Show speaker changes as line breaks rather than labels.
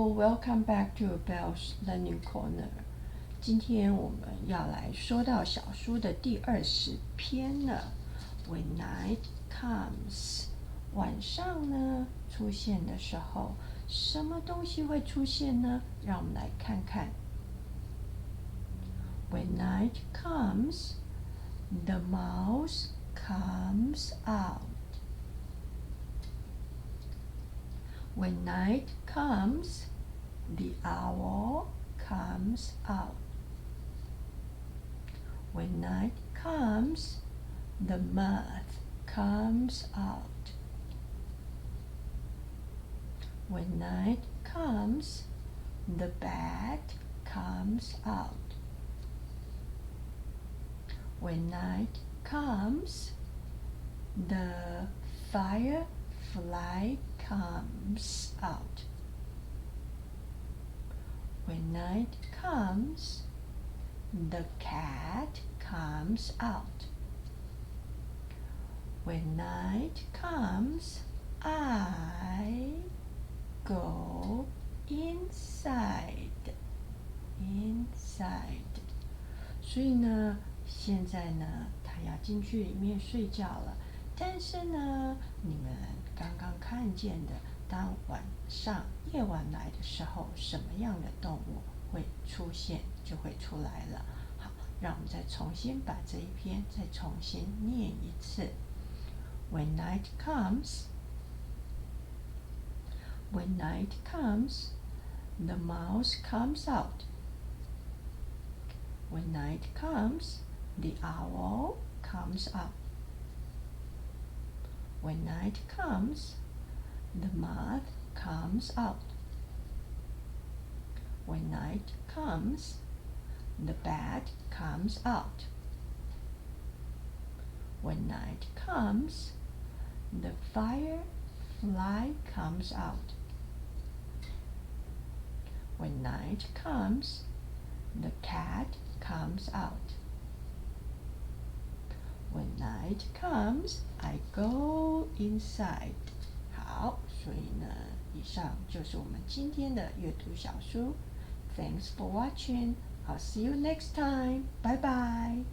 Hello, welcome back to Bell's Learning Corner. 今天我们要来说到小书的第20篇了。When night comes， 晚上呢出现的时候，什么东西会出现呢？让我们来看看。When night comes, the mouse comes out.When night comes, the owl comes out. When night comes, the moth comes out. When night comes, the bat comes out. When night comes, the firefly comes out. When night comes, the cat comes out. When night comes, I go inside. 所以呢，现在呢，他要进去里面睡觉了。但是呢，你们刚刚看见的，当晚上夜晚来的时候，什么样的动物会出现，就会出来了。好，让我们再重新把这一篇再重新念一次。When night comes, the mouse comes out. When night comes, the owl comes out.When night comes, the moth comes out. When night comes, the bat comes out. When night comes, the firefly comes out. When night comes, the cat comes out.When night comes, I go inside. 好，所以呢，以上就是我们今天的阅读小书。Thanks for watching. I'll see you next time. Bye bye.